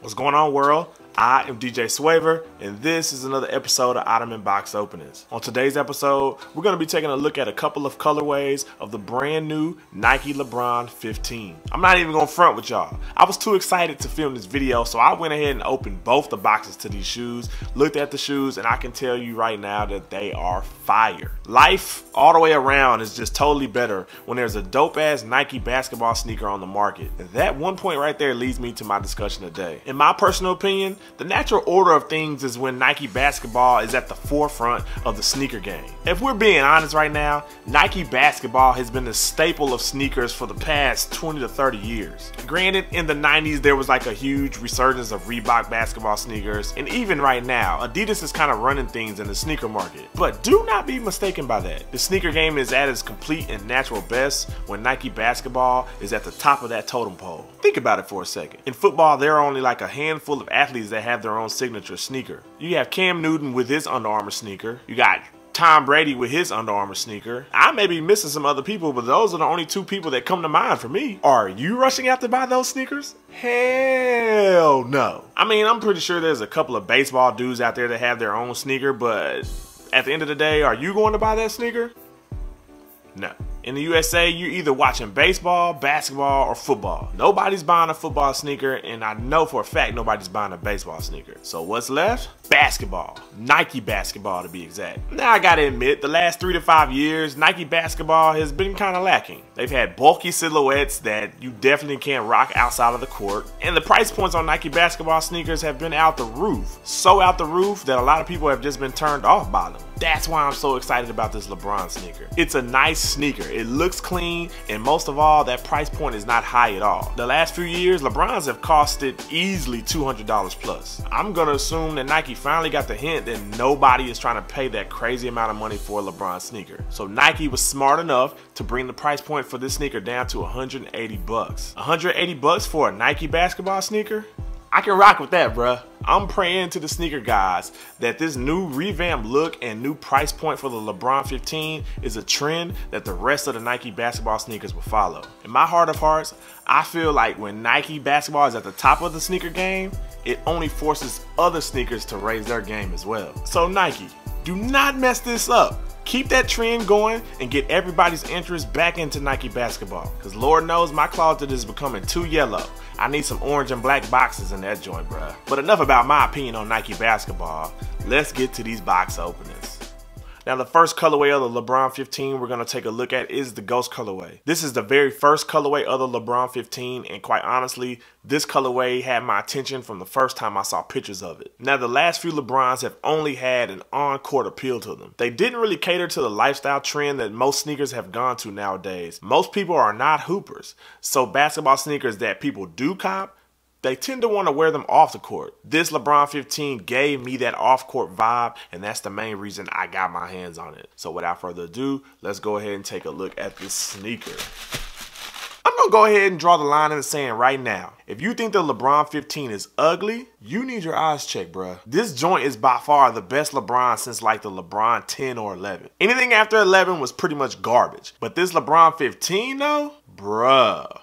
What's going on, world? I am DJ Swavor, and this is another episode of Ottoman Box Openings. On today's episode, we're going to be taking a look at a couple of colorways of the brand new Nike Lebron 15. I'm not even going to front with y'all. I was too excited to film this video, so I went ahead and opened both the boxes to these shoes, looked at the shoes, and I can tell you right now that they are fire. Life all the way around is just totally better when there's a dope-ass Nike basketball sneaker on the market. And that one point right there leads me to my discussion today. In my personal opinion, the natural order of things is when Nike basketball is at the forefront of the sneaker game. If we're being honest right now, Nike basketball has been the staple of sneakers for the past 20 to 30 years. Granted, in the 90s there was like a huge resurgence of Reebok basketball sneakers, and even right now, Adidas is kind of running things in the sneaker market. But do not be mistaken by that. The sneaker game is at its complete and natural best when Nike basketball is at the top of that totem pole. Think about it for a second. In football, there are only like a handful of athletes that have their own signature sneaker. You have Cam Newton with his Under Armour sneaker. You got Tom Brady with his Under Armour sneaker. I may be missing some other people, but those are the only two people that come to mind for me. Are you rushing out to buy those sneakers? Hell no. I mean, I'm pretty sure there's a couple of baseball dudes out there that have their own sneaker, but at the end of the day, are you going to buy that sneaker? No. In the USA, you're either watching baseball, basketball, or football. Nobody's buying a football sneaker, and I know for a fact nobody's buying a baseball sneaker. So what's left? Basketball. Nike basketball, to be exact. Now, I gotta admit, the last 3 to 5 years, Nike basketball has been kind of lacking. They've had bulky silhouettes that you definitely can't rock outside of the court, and the price points on Nike basketball sneakers have been out the roof. So out the roof that a lot of people have just been turned off by them. That's why I'm so excited about this Lebron sneaker. It's a nice sneaker. It looks clean, and most of all, that price point is not high at all. The last few years, Lebrons have costed easily $200 plus. I'm gonna assume that Nike finally got the hint that nobody is trying to pay that crazy amount of money for a Lebron sneaker. So Nike was smart enough to bring the price point for this sneaker down to 180 bucks. 180 bucks for a Nike basketball sneaker? I can rock with that, bruh. I'm praying to the sneaker guys that this new revamped look and new price point for the Lebron 15 is a trend that the rest of the Nike basketball sneakers will follow. In my heart of hearts, I feel like when Nike basketball is at the top of the sneaker game, it only forces other sneakers to raise their game as well. So Nike, do not mess this up. Keep that trend going and get everybody's interest back into Nike basketball. Cause Lord knows my closet is becoming too yellow. I need some orange and black boxes in that joint, bruh. But enough about my opinion on Nike basketball. Let's get to these box openings. Now, the first colorway of the Lebron 15 we're going to take a look at is the Ghost colorway. This is the very first colorway of the Lebron 15, and quite honestly, this colorway had my attention from the first time I saw pictures of it. Now, the last few Lebrons have only had an on-court appeal to them. They didn't really cater to the lifestyle trend that most sneakers have gone to nowadays. Most people are not hoopers, so basketball sneakers that people do cop, they tend to want to wear them off the court. This Lebron 15 gave me that off-court vibe, and that's the main reason I got my hands on it. So without further ado, let's go ahead and take a look at this sneaker. I'm going to go ahead and draw the line in the sand right now. If you think the Lebron 15 is ugly, you need your eyes checked, bruh. This joint is by far the best Lebron since like the LeBron 10 or 11. Anything after 11 was pretty much garbage. But this LeBron 15 though, bruh,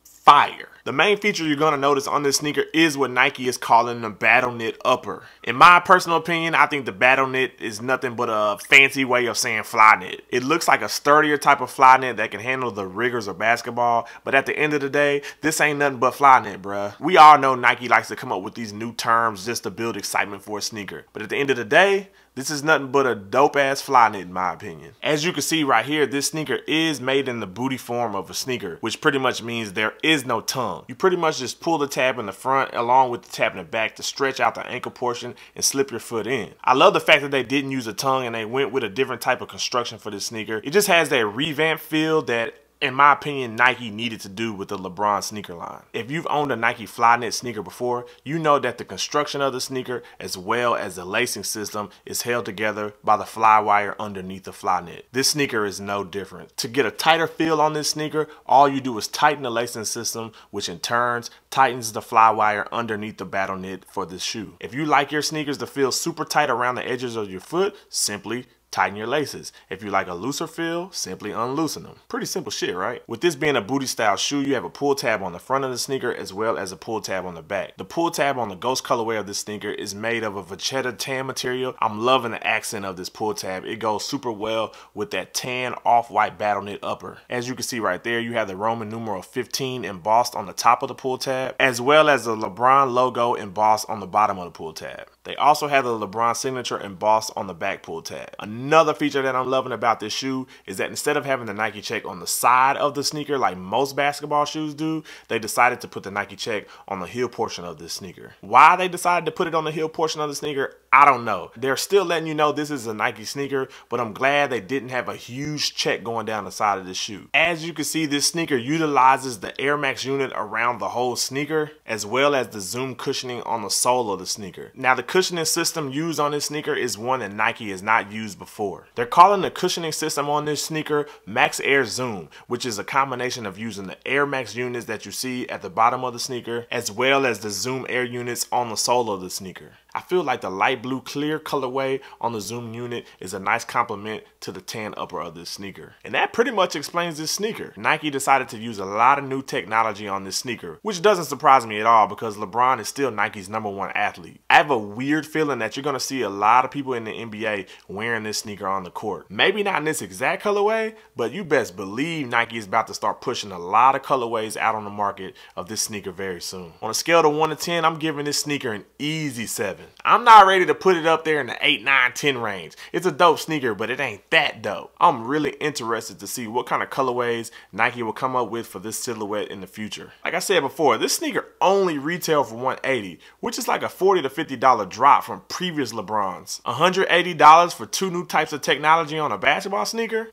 fire. The main feature you're going to notice on this sneaker is what Nike is calling the battle knit upper. In my personal opinion, I think the battle knit is nothing but a fancy way of saying fly knit. It looks like a sturdier type of fly knit that can handle the rigors of basketball, but at the end of the day, this ain't nothing but fly knit, bruh. We all know Nike likes to come up with these new terms just to build excitement for a sneaker, but at the end of the day, this is nothing but a dope-ass fly knit in my opinion. As you can see right here, this sneaker is made in the booty form of a sneaker, which pretty much means there is no tongue. You pretty much just pull the tab in the front along with the tab in the back to stretch out the ankle portion and slip your foot in. I love the fact that they didn't use a tongue and they went with a different type of construction for this sneaker. It just has that revamped feel that, in my opinion, Nike needed to do with the Lebron sneaker line. If you've owned a Nike Flyknit sneaker before, you know that the construction of the sneaker as well as the lacing system is held together by the fly wire underneath the Flyknit. This sneaker is no different. To get a tighter feel on this sneaker, all you do is tighten the lacing system, which in turn tightens the fly wire underneath the battle knit for this shoe. If you like your sneakers to feel super tight around the edges of your foot, simply tighten your laces. If you like a looser feel, simply unloosen them. Pretty simple shit, right? With this being a booty style shoe, you have a pull tab on the front of the sneaker as well as a pull tab on the back. The pull tab on the Ghost colorway of this sneaker is made of a vachetta tan material. I'm loving the accent of this pull tab. It goes super well with that tan off-white battle knit upper. As you can see right there, you have the Roman numeral 15 embossed on the top of the pull tab, as well as the Lebron logo embossed on the bottom of the pull tab. They also have the Lebron signature embossed on the back pull tab. Another feature that I'm loving about this shoe is that instead of having the Nike check on the side of the sneaker like most basketball shoes do, they decided to put the Nike check on the heel portion of this sneaker. Why they decided to put it on the heel portion of the sneaker, I don't know. They're still letting you know this is a Nike sneaker, but I'm glad they didn't have a huge check going down the side of the shoe. As you can see, this sneaker utilizes the Air Max unit around the whole sneaker, as well as the zoom cushioning on the sole of the sneaker. Now, the cushioning system used on this sneaker is one that Nike has not used before. They're calling the cushioning system on this sneaker Max Air Zoom, which is a combination of using the Air Max units that you see at the bottom of the sneaker, as well as the Zoom Air units on the sole of the sneaker. I feel like the light blue clear colorway on the Zoom unit is a nice complement to the tan upper of this sneaker. And that pretty much explains this sneaker. Nike decided to use a lot of new technology on this sneaker, which doesn't surprise me at all because LeBron is still Nike's #1 athlete. I have a weird feeling that you're going to see a lot of people in the NBA wearing this sneaker on the court. Maybe not in this exact colorway, but you best believe Nike is about to start pushing a lot of colorways out on the market of this sneaker very soon. On a scale of 1 to 10, I'm giving this sneaker an easy 7. I'm not ready to put it up there in the 8, 9, 10 range. It's a dope sneaker, but it ain't that dope. I'm really interested to see what kind of colorways Nike will come up with for this silhouette in the future. Like I said before, this sneaker only retailed for $180, which is like a $40 to $50 drop from previous LeBrons. $180 for 2 new types of technology on a basketball sneaker?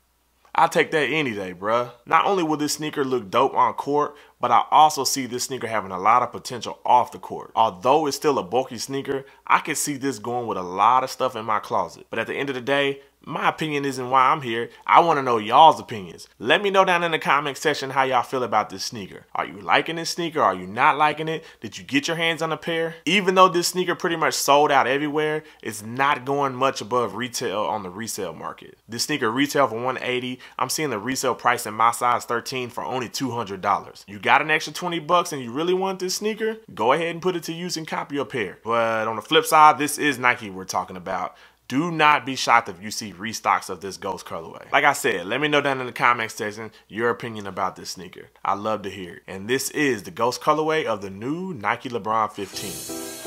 I'll take that any day, bruh. Not only will this sneaker look dope on court, but I also see this sneaker having a lot of potential off the court. Although it's still a bulky sneaker, I can see this going with a lot of stuff in my closet. But at the end of the day, my opinion isn't why I'm here. I want to know y'all's opinions. Let me know down in the comment section how y'all feel about this sneaker. Are you liking this sneaker? Are you not liking it? Did you get your hands on a pair? Even though this sneaker pretty much sold out everywhere, it's not going much above retail on the resale market. This sneaker retail for $180. I'm seeing the resale price in my size 13 for only $200. You got an extra 20 bucks and you really want this sneaker? Go ahead and put it to use and copy a pair. But on the flip side, this is Nike we're talking about. Do not be shocked if you see restocks of this Ghost colorway. Like I said, let me know down in the comment section your opinion about this sneaker. I'd love to hear it. And this is the Ghost colorway of the new Nike LeBron 15.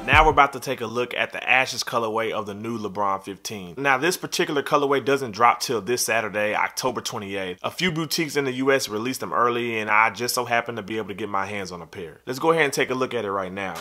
Now we're about to take a look at the Ashes colorway of the new LeBron 15. Now this particular colorway doesn't drop till this Saturday, October 28th. A few boutiques in the US released them early and I just so happened to be able to get my hands on a pair. Let's go ahead and take a look at it right now.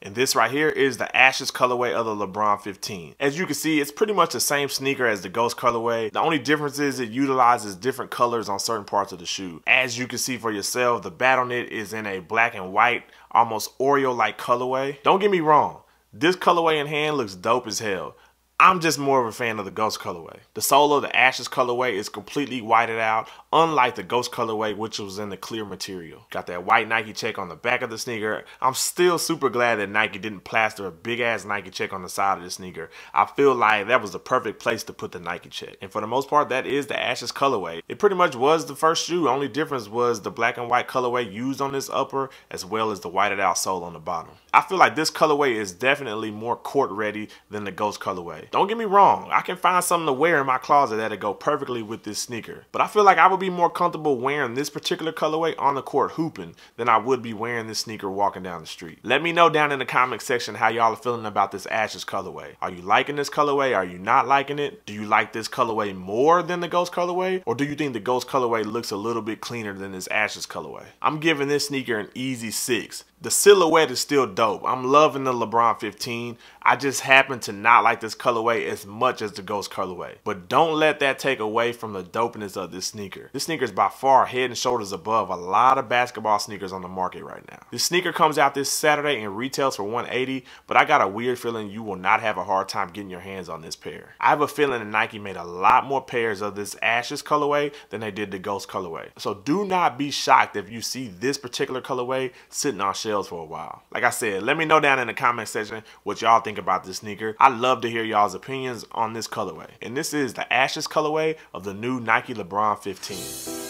And this right here is the Ashes colorway of the LeBron 15. As you can see, it's pretty much the same sneaker as the Ghost colorway. The only difference is it utilizes different colors on certain parts of the shoe. As you can see for yourself, the bat on it is in a black and white, almost Oreo-like colorway. Don't get me wrong, this colorway in hand looks dope as hell. I'm just more of a fan of the Ghost colorway. The sole of the Ashes colorway is completely whited out, unlike the Ghost colorway, which was in the clear material. Got that white Nike check on the back of the sneaker. I'm still super glad that Nike didn't plaster a big ass Nike check on the side of the sneaker. I feel like that was the perfect place to put the Nike check. And for the most part, that is the Ashes colorway. It pretty much was the first shoe. Only difference was the black and white colorway used on this upper, as well as the whited out sole on the bottom. I feel like this colorway is definitely more court ready than the Ghost colorway. Don't get me wrong, I can find something to wear in my closet that'll go perfectly with this sneaker. But I feel like I would be more comfortable wearing this particular colorway on the court hooping than I would be wearing this sneaker walking down the street. Let me know down in the comment section how y'all are feeling about this Ashes colorway. Are you liking this colorway? Are you not liking it? Do you like this colorway more than the Ghost colorway? Or do you think the Ghost colorway looks a little bit cleaner than this Ashes colorway? I'm giving this sneaker an easy 6. The silhouette is still dope. I'm loving the LeBron 15. I just happen to not like this colorway as much as the Ghost colorway. But don't let that take away from the dopeness of this sneaker. This sneaker is by far head and shoulders above a lot of basketball sneakers on the market right now. This sneaker comes out this Saturday and retails for $180, but I got a weird feeling you will not have a hard time getting your hands on this pair. I have a feeling that Nike made a lot more pairs of this Ashes colorway than they did the Ghost colorway. So do not be shocked if you see this particular colorway sitting on shelves for a while. Like I said, let me know down in the comment section what y'all think about this sneaker. I love to hear y'all's opinions on this colorway. And this is the Ashes colorway of the new Nike LeBron 15.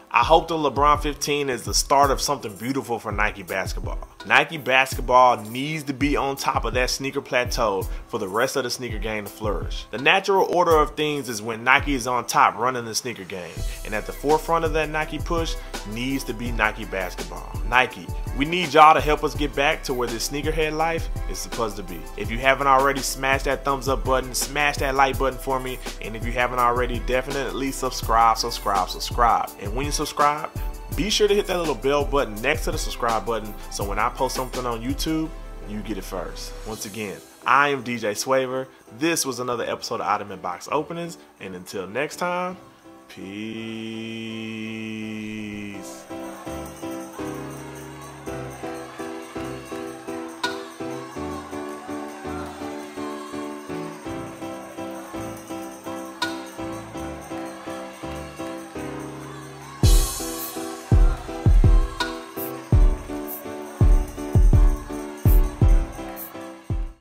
I hope the LeBron 15 is the start of something beautiful for Nike basketball. Nike basketball needs to be on top of that sneaker plateau for the rest of the sneaker game to flourish. The natural order of things is when Nike is on top running the sneaker game, and at the forefront of that Nike push needs to be Nike basketball. Nike, we need y'all to help us get back to where this sneakerhead life is supposed to be. If you haven't already, smash that thumbs up button, smash that like button for me, and if you haven't already, definitely subscribe. And when you subscribe, be sure to hit that little bell button next to the subscribe button so when I post something on YouTube, you get it first. Once again, I am DJ Swavor. This was another episode of Ottoman Box Openings, and until next time, peace.